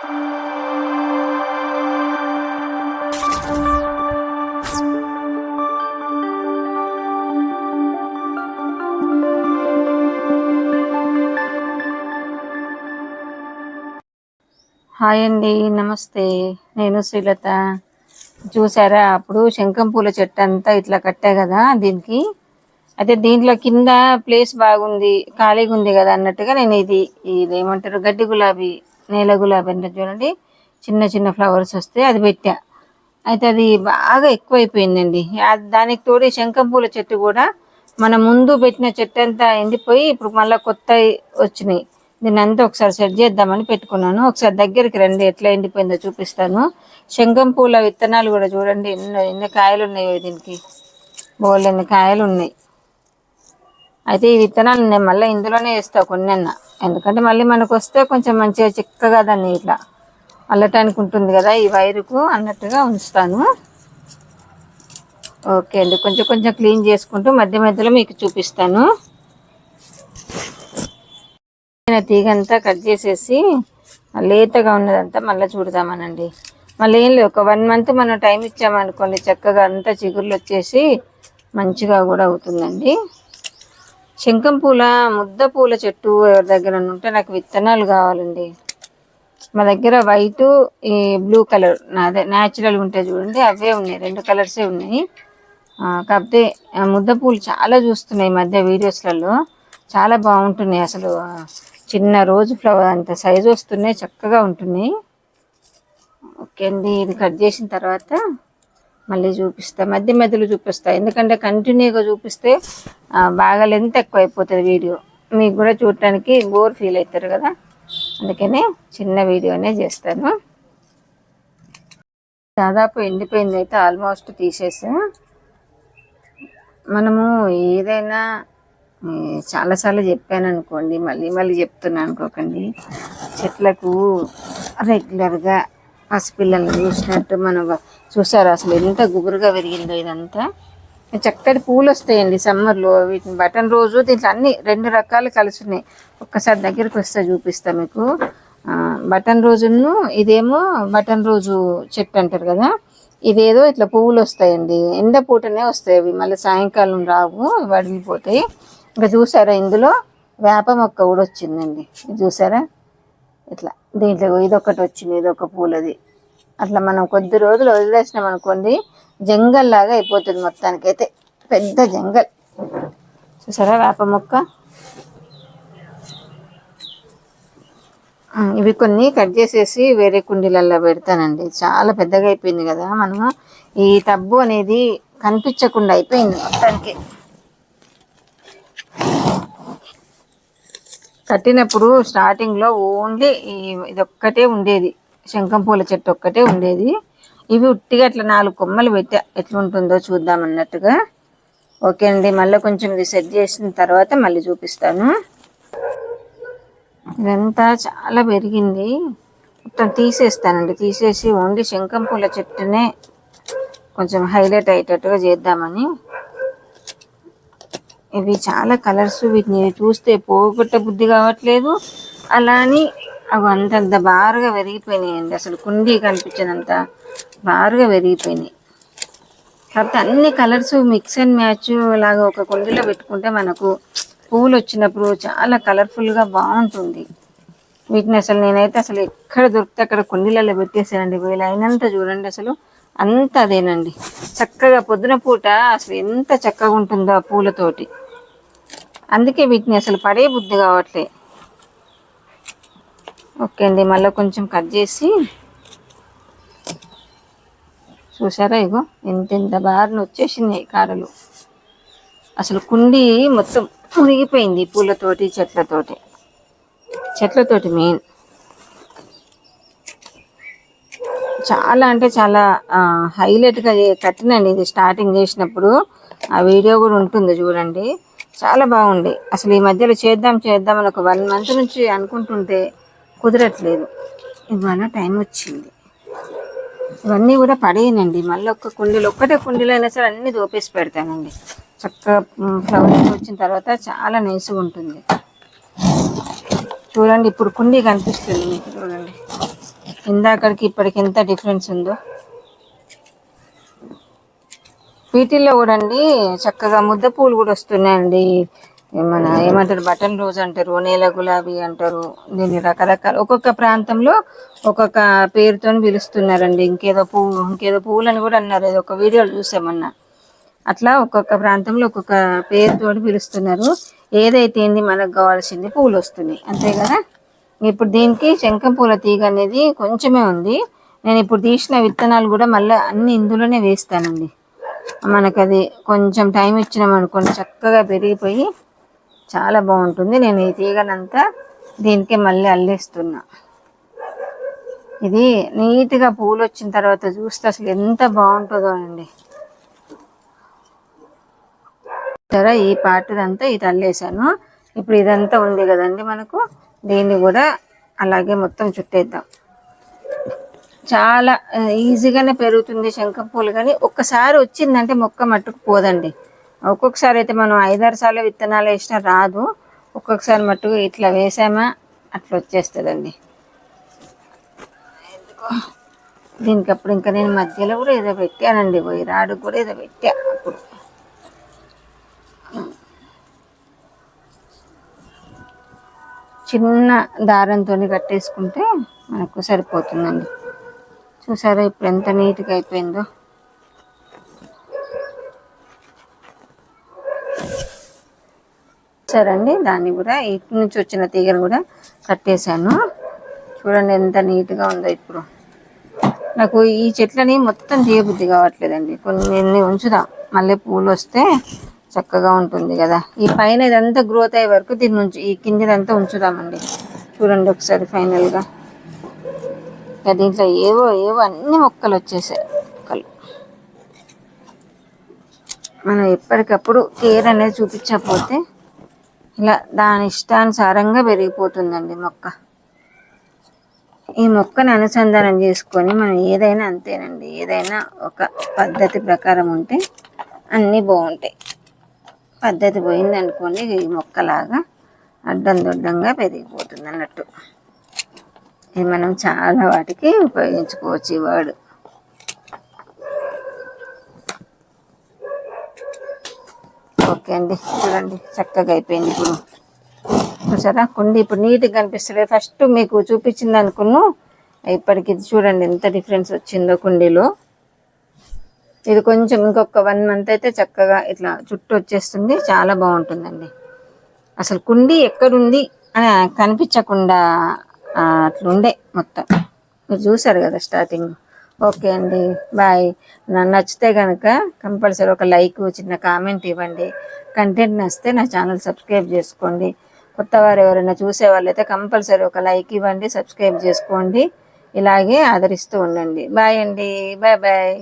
Hi అండి, నమస్తే. నేను శ్రీలత. చూసారా, అప్పుడు శంఖం పూల చెట్టు అంతా ఇట్లా కట్టా కదా దీనికి. అయితే దీంట్లో కింద ప్లేస్ బాగుంది, ఖాళీగా ఉంది కదా అన్నట్టుగా నేను ఇది ఏమంటారు, గడ్డి గులాబీ, నేల గులాబీ అంటే చూడండి, చిన్న చిన్న ఫ్లవర్స్ వస్తే అది పెట్టా. అయితే అది బాగా ఎక్కువైపోయిందండి. దానికి తోడు శంఖం పూల చెట్టు కూడా మన ముందు పెట్టిన చెట్టు అంతా ఎండిపోయి ఇప్పుడు మళ్ళీ కొత్త వచ్చినాయి. దీన్ని అంతా ఒకసారి సెట్ చేద్దామని పెట్టుకున్నాను. ఒకసారి దగ్గరికి రండి, ఎట్లా ఎండిపోయిందో చూపిస్తాను. శంఖం పూల విత్తనాలు కూడా చూడండి ఎన్ని కాయలు ఉన్నాయో దీనికి, బోలెన్ని కాయలు ఉన్నాయి. అయితే ఈ విత్తనాలు నేను మళ్ళీ ఇందులోనే వేస్తా కొన్నెన్న, ఎందుకంటే మళ్ళీ మనకు వస్తే కొంచెం మంచిగా చిక్కగా దాన్ని ఇట్లా అల్లటానికి ఉంటుంది కదా ఈ వైరుకు అన్నట్టుగా ఉంచుతాను. ఓకే అండి, కొంచెం కొంచెం క్లీన్ చేసుకుంటూ మధ్య మధ్యలో మీకు చూపిస్తాను. తీగంతా కట్ చేసేసి లేతగా ఉన్నదంతా మళ్ళీ చూడదామనండి. మళ్ళీ ఏం లేదు, ఒక 1 month మనం టైం ఇచ్చామనుకోండి, చక్కగా అంతా చిగుర్లు వచ్చేసి మంచిగా కూడా అవుతుందండి. శంఖం పూల ముద్ద పూల చెట్టు ఎవరి దగ్గర ఉంటే నాకు విత్తనాలు కావాలండి. మా దగ్గర వైటు, ఈ బ్లూ కలర్ అదే న్యాచురల్ ఉంటాయి చూడండి, అవే ఉన్నాయి, 2 కలర్సే ఉన్నాయి. కాకపోతే ముద్ద పూలు చాలా చూస్తున్నాయి ఈ మధ్య వీడియోస్లలో, చాలా బాగుంటున్నాయి. అసలు చిన్న రోజు ఫ్లవర్ అంత సైజు వస్తున్నాయి, చక్కగా ఉంటున్నాయి. ఓకే అండి, ఇది కట్ చేసిన తర్వాత మళ్ళీ చూపిస్తా, మధ్య మధ్యలో చూపిస్తా, ఎందుకంటే కంటిన్యూగా చూపిస్తే బాగా లెంత్ ఎక్కువ అయిపోతుంది వీడియో, మీకు కూడా చూడటానికి బోర్ ఫీల్ అవుతారు కదా, అందుకనే చిన్న వీడియోనే చేస్తాను. దాదాపు ఎండిపోయింది, అయితే ఆల్మోస్ట్ తీసేసా. మనము ఏదైనా చాలాసార్లు చెప్పాను అనుకోండి, మళ్ళీ మళ్ళీ చెప్తున్నాను అనుకోకండి, చెట్లకు రెగ్యులర్గా పసిపిల్లల్ని చూసినట్టు మనం చూసారు. అసలు ఎంత గుబురుగా పెరిగిందో ఇదంతా. చక్కటి పూలు వస్తాయండి సమ్మర్లో, వీటిని బటన్ రోజు, దీంట్లో అన్ని 2 రకాలు కలిసి ఉన్నాయి. ఒక్కసారి దగ్గరికి వస్తే చూపిస్తా మీకు. బటన్ రోజును ఇదేమో బటన్ రోజు చెట్టు అంటారు కదా, ఇదేదో ఇట్లా పువ్వులు వస్తాయండి, ఎండ పూటనే వస్తాయి అవి, మళ్ళీ సాయంకాలం రావు, వడిలిపోతాయి. ఇంకా చూసారా, ఇందులో వేప మొక్క కూడా వచ్చిందండి, చూసారా ఇట్లా. దీంట్లో ఇదొకటి వచ్చింది, ఇదొక పూలది. అట్లా మనం కొద్ది రోజులు వదిలేసినాం అనుకోండి, జంగల్ లాగా అయిపోతుంది, మొత్తానికైతే పెద్ద జంగల్. చూసారా వేప మొక్క. ఇవి కొన్ని కట్ చేసేసి వేరే కుండీలలో పెడతానండి, చాలా పెద్దగా అయిపోయింది కదా, మనము ఈ టబ్బు అనేది కనిపించకుండా అయిపోయింది మొత్తానికి. కట్టినప్పుడు స్టార్టింగ్లో ఓన్లీ ఇదొక్కటే ఉండేది, శంఖం పూల చెట్టు ఒక్కటే ఉండేది. ఇవి ఉట్టిగా అట్లా 4 కొమ్మలు పెట్టా, ఎట్లుంటుందో చూద్దామన్నట్టుగా. ఓకే అండి, మళ్ళీ కొంచెం ఇది సెట్ చేసిన తర్వాత మళ్ళీ చూపిస్తాను. ఇదంతా చాలా పెరిగింది, మొత్తం తీసేస్తానండి. తీసేసి ఓన్లీ శంఖం పూల చెట్టునే కొంచెం హైలైట్ అయ్యేటట్టుగా చేద్దామని. ఇవి చాలా కలర్స్, వీటిని చూస్తే పోగొట్ట బుద్ధి కావట్లేదు. అలా అని అవి అంతంత బారుగా పెరిగిపోయినాయండి, అసలు కుండీ కనిపించినంత బారుగా పెరిగిపోయినాయి. కాకపోతే అన్ని కలర్స్ మిక్స్ అండ్ మ్యాచ్ లాగా ఒక కుండీలో పెట్టుకుంటే మనకు పువ్వులు వచ్చినప్పుడు చాలా కలర్ఫుల్గా బాగుంటుంది. వీటిని అసలు నేనైతే అసలు ఎక్కడ దొరికితే అక్కడ కుండీలలో పెట్టేసానండి, వీళ్ళు అయినంత చూడండి, అసలు అంత అదేనండి. చక్కగా పొద్దున పూట అసలు ఎంత చక్కగా ఉంటుందో ఆ పూలతోటి, అందుకే వీటిని అసలు పడే బుద్ధి కావట్లే. ఓకే అండి, మళ్ళీ కొంచెం కట్ చేసి చూసారా, ఇగో ఎంత బారిన వచ్చేసినాయి కాడలు. అసలు కుండీ మొత్తం మునిగిపోయింది పూలతోటి, చెట్లతోటి మెయిన్. చాలా అంటే చాలా హైలైట్గా కట్టినండి ఇది. స్టార్టింగ్ చేసినప్పుడు ఆ వీడియో కూడా ఉంటుంది చూడండి, చాలా బాగుంది. అసలు ఈ మధ్యలో చేద్దామని ఒక 1 month నుంచి అనుకుంటుంటే కుదరట్లేదు. ఇవాళ టైం వచ్చింది. ఇవన్నీ కూడా పడేయనండి, మళ్ళీ ఒక్కటే కుండీలో అయినా సరే అన్నీ దోపేసి పెడతానండి. చక్కగా ఫ్లవర్స్ వచ్చిన తర్వాత చాలా నైస్గా ఉంటుంది. చూడండి, ఇప్పుడు కుండీ కనిపిస్తుంది మీకు, చూడండి ఇందాకడికి ఇప్పటికి ఎంత డిఫరెన్స్ ఉందో. వీటిల్లో కూడా అండి చక్కగా ముద్ద పూలు కూడా వస్తున్నాయండి. మన ఏమంటారు, బటన్ రోజ్ అంటారు, నేల గులాబీ అంటారు. దీన్ని రకరకాల ఒక్కొక్క ప్రాంతంలో ఒక్కొక్క పేరుతో పిలుస్తున్నారండి. ఇంకేదో పువ్వులని కూడా అన్నారు, ఏదో ఒక వీడియోలు చూసామన్నా. అట్లా ఒక్కొక్క ప్రాంతంలో ఒక్కొక్క పేరుతో పిలుస్తున్నారు. ఏదైతే ఏంది మనకు కావాల్సింది పూలు వస్తున్నాయి, అంతే కదా. ఇప్పుడు దీనికి శంఖం పూల తీగ అనేది కొంచెమే ఉంది. నేను ఇప్పుడు తీసిన విత్తనాలు కూడా మళ్ళీ అన్ని ఇందులోనే వేస్తానండి. మనకు అది కొంచెం టైం ఇచ్చినాం అనుకోండి, చక్కగా పెరిగిపోయి చాలా బాగుంటుంది. నేను ఈ తీగనంతా దీనికే మళ్ళీ అల్లేస్తున్నా. ఇది నీట్గా పూలు వచ్చిన తర్వాత చూస్తే అసలు ఎంత బాగుంటుందో అండి. సరే, ఈ పార్ట్దంతా ఇది అల్లేసాను. ఇప్పుడు ఇదంతా ఉంది కదండి మనకు, దీన్ని కూడా అలాగే మొత్తం చుట్టేద్దాం. చాలా ఈజీగానే పెరుగుతుంది శంఖం పూలు. కానీ ఒక్కసారి వచ్చిందంటే మొక్క మట్టుకు పోదండి. ఒక్కొక్కసారి అయితే మనం 5-6 సార్లు విత్తనాలు వేసినా రాదు. ఒక్కొక్కసారి మట్టుకు ఇట్లా వేసామా అట్లా వచ్చేస్తుందండి. దీనికి అప్పుడు ఇంకా నేను మధ్యలో కూడా ఏదో పెట్టానండి, పోయి రాడు కూడా ఏదో పెట్టా. అప్పుడు చిన్న దారంతో కట్టేసుకుంటే మనకు సరిపోతుందండి. చూసారా ఇప్పుడు ఎంత నీట్గా అయిపోయిందో. సరండి, దాన్ని కూడా ఇటు నుంచి వచ్చిన తీగను కూడా కట్టేశాను. చూడండి ఎంత నీట్గా ఉందో. ఇప్పుడు నాకు ఈ చెట్లని మొత్తం తీయబుద్ధి కావట్లేదండి. కొన్ని ఉంచుదాం, మళ్ళీ పూలు వస్తే చక్కగా ఉంటుంది కదా. ఈ పైన ఇదంతా గ్రోత్ అయ్యే వరకు దీని నుంచి ఈ కిందిదంతా ఉంచుదామండి. చూడండి ఒకసారి ఫైనల్గా. దీంట్లో ఏవో అన్ని మొక్కలు వచ్చేసాయి. మొక్కలు మనం ఎప్పటికప్పుడు కేర్ అనేది చూపించకపోతే ఇలా దాని ఇష్టానుసారంగా పెరిగిపోతుందండి మొక్క. ఈ మొక్కను అనుసంధానం చేసుకొని మనం ఏదైనా అంతేనండి, ఏదైనా ఒక పద్ధతి ప్రకారం ఉంటే అన్నీ బాగుంటాయి. పద్ధతి పోయింది అనుకోండి, ఈ మొక్కలాగా అడ్డం దొడ్డంగా పెరిగిపోతుంది అన్నట్టు. ఇది మనం చాలా వాటికి ఉపయోగించుకోవచ్చు ఈ వర్డ్. ఓకే అండి, చూడండి చక్కగా అయిపోయింది. ఇప్పుడు చూసారా కుండి ఇప్పుడు నీట్గా కనిపిస్తుంది. ఫస్ట్ మీకు చూపించింది అనుకున్నాను, ఇప్పటికి ఇది చూడండి ఎంత డిఫరెన్స్ వచ్చిందో కుండీలో. ఇది కొంచెం ఇంకొక 1 మంత్ అయితే చక్కగా ఇట్లా చుట్టూ వచ్చేస్తుంది, చాలా బాగుంటుందండి. అసలు కుండీ ఎక్కడుంది అని కనిపించకుండా అట్లుండే మొత్తం. మీరు చూసారు కదా స్టార్టింగ్. ఓకే అండి, బాయ్. నన్ను నచ్చితే కనుక కంపల్సరీ ఒక లైక్, చిన్న కామెంట్ ఇవ్వండి. కంటెంట్ నచ్చితే నా ఛానల్ సబ్స్క్రైబ్ చేసుకోండి. కొత్త వారు ఎవరైనా చూసే వాళ్ళైతే కంపల్సరీ ఒక లైక్ ఇవ్వండి, సబ్స్క్రైబ్ చేసుకోండి. ఇలాగే ఆదరిస్తూ ఉండండి. బాయ్ అండి, బాయ్ బాయ్.